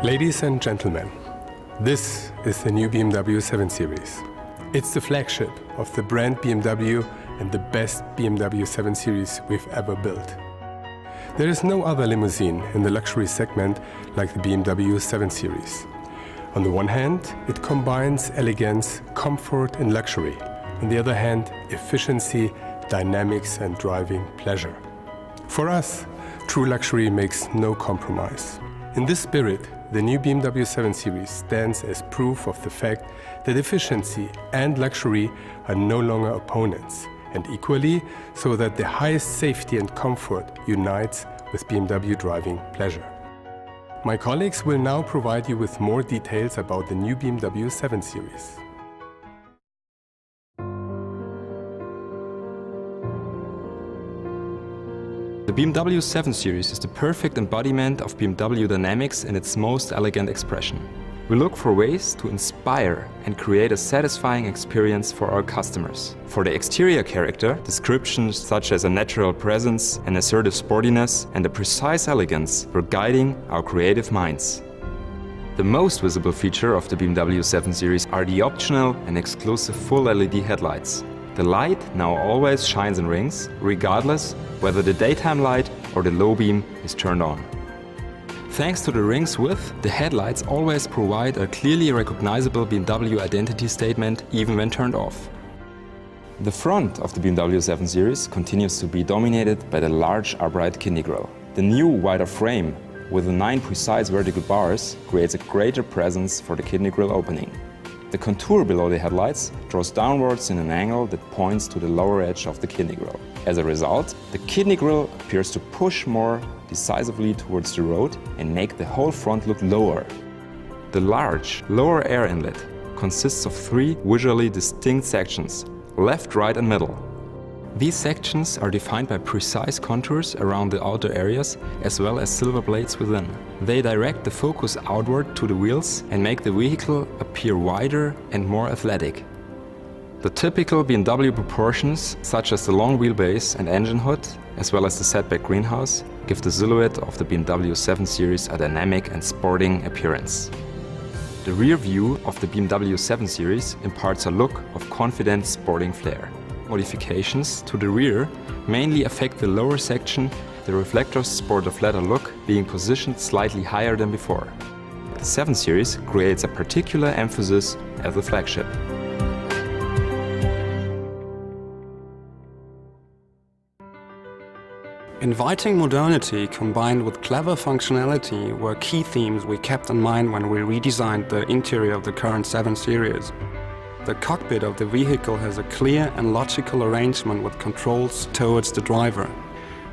Ladies and gentlemen, this is the new BMW 7 Series. It's the flagship of the brand BMW and the best BMW 7 Series we've ever built. There is no other limousine in the luxury segment like the BMW 7 Series. On the one hand, it combines elegance, comfort and luxury. On the other hand, efficiency, dynamics and driving pleasure. For us, true luxury makes no compromise. In this spirit, the new BMW 7 Series stands as proof of the fact that efficiency and luxury are no longer opponents, and equally so that the highest safety and comfort unites with BMW driving pleasure. My colleagues will now provide you with more details about the new BMW 7 Series. The BMW 7 Series is the perfect embodiment of BMW dynamics in its most elegant expression. We look for ways to inspire and create a satisfying experience for our customers. For the exterior character, descriptions such as a natural presence, an assertive sportiness, and a precise elegance were guiding our creative minds. The most visible feature of the BMW 7 Series are the optional and exclusive full LED headlights. The light now always shines in rings, regardless whether the daytime light or the low beam is turned on. Thanks to the ring's width, the headlights always provide a clearly recognizable BMW identity statement even when turned off. The front of the BMW 7 Series continues to be dominated by the large upright kidney grille. The new wider frame with the 9 precise vertical bars creates a greater presence for the kidney grille opening. The contour below the headlights draws downwards in an angle that points to the lower edge of the kidney grille. As a result, the kidney grille appears to push more decisively towards the road and make the whole front look lower. The large lower air inlet consists of 3 visually distinct sections, left, right and middle. These sections are defined by precise contours around the outer areas as well as silver blades within. They direct the focus outward to the wheels and make the vehicle appear wider and more athletic. The typical BMW proportions, such as the long wheelbase and engine hood, as well as the setback greenhouse, give the silhouette of the BMW 7 Series a dynamic and sporting appearance. The rear view of the BMW 7 Series imparts a look of confident sporting flair. Modifications to the rear mainly affect the lower section. The reflectors sport a flatter look, being positioned slightly higher than before. The 7 Series creates a particular emphasis as the flagship. Inviting modernity combined with clever functionality were key themes we kept in mind when we redesigned the interior of the current 7 Series. The cockpit of the vehicle has a clear and logical arrangement with controls towards the driver.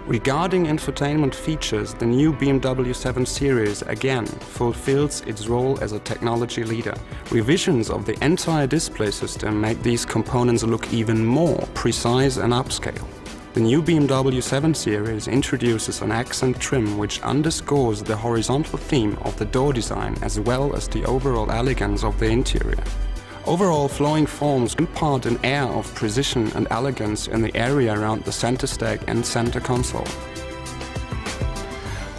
Regarding infotainment features, the new BMW 7 Series again fulfills its role as a technology leader. Revisions of the entire display system make these components look even more precise and upscale. The new BMW 7 Series introduces an accent trim which underscores the horizontal theme of the door design as well as the overall elegance of the interior. Overall flowing forms impart an air of precision and elegance in the area around the center stack and center console.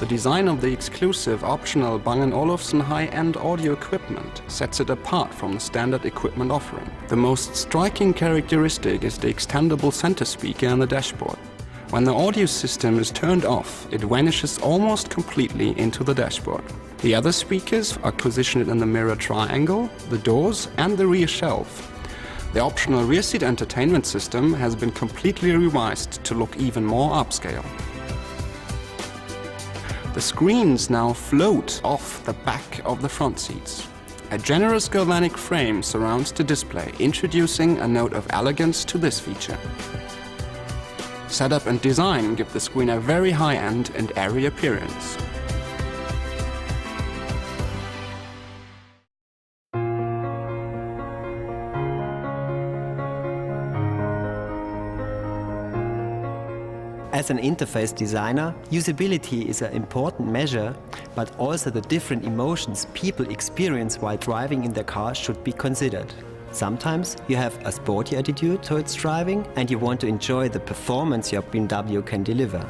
The design of the exclusive optional Bang & Olufsen high-end audio equipment sets it apart from the standard equipment offering. The most striking characteristic is the extendable center speaker on the dashboard. When the audio system is turned off, it vanishes almost completely into the dashboard. The other speakers are positioned in the mirror triangle, the doors and the rear shelf. The optional rear seat entertainment system has been completely revised to look even more upscale. The screens now float off the back of the front seats. A generous galvanic frame surrounds the display, introducing a note of elegance to this feature. Setup and design give the screen a very high-end and airy appearance. As an interface designer, usability is an important measure, but also the different emotions people experience while driving in their car should be considered. Sometimes you have a sporty attitude towards driving and you want to enjoy the performance your BMW can deliver.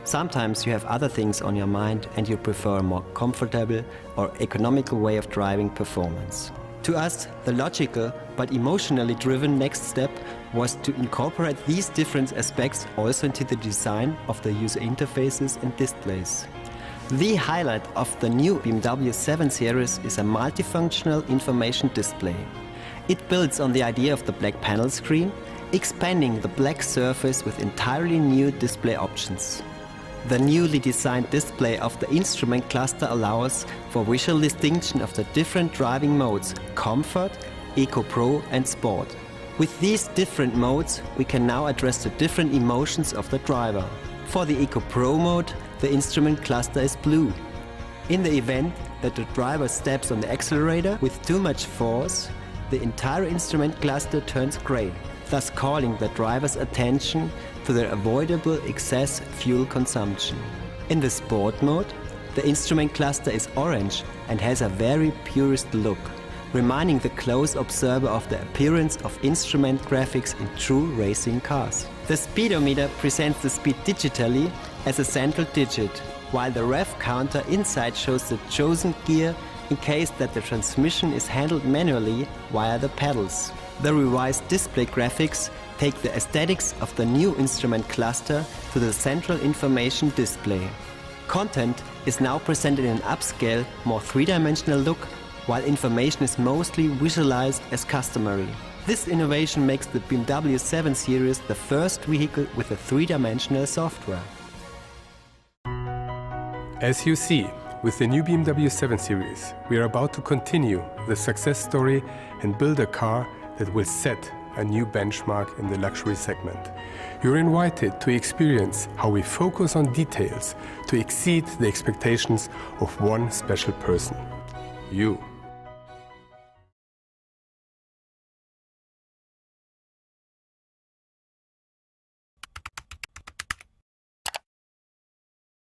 Sometimes you have other things on your mind and you prefer a more comfortable or economical way of driving performance. To us, the logical but emotionally driven next step was to incorporate these different aspects also into the design of the user interfaces and displays. The highlight of the new BMW 7 Series is a multifunctional information display. It builds on the idea of the black panel screen, expanding the black surface with entirely new display options. The newly designed display of the instrument cluster allows for visual distinction of the different driving modes: Comfort, Eco Pro and Sport. With these different modes, we can now address the different emotions of the driver. For the Eco Pro mode, the instrument cluster is blue. In the event that the driver steps on the accelerator with too much force, the entire instrument cluster turns grey, thus calling the driver's attention to their avoidable excess fuel consumption. In the Sport mode, the instrument cluster is orange and has a very purist look, reminding the close observer of the appearance of instrument graphics in true racing cars. The speedometer presents the speed digitally as a central digit, while the rev counter inside shows the chosen gear in case that the transmission is handled manually via the pedals. The revised display graphics take the aesthetics of the new instrument cluster to the central information display. Content is now presented in an upscale, more three-dimensional look, while information is mostly visualized as customary. This innovation makes the BMW 7 Series the first vehicle with a three-dimensional software. As you see, with the new BMW 7 Series, we are about to continue the success story and build a car that will set a new benchmark in the luxury segment. You're invited to experience how we focus on details to exceed the expectations of one special person: you.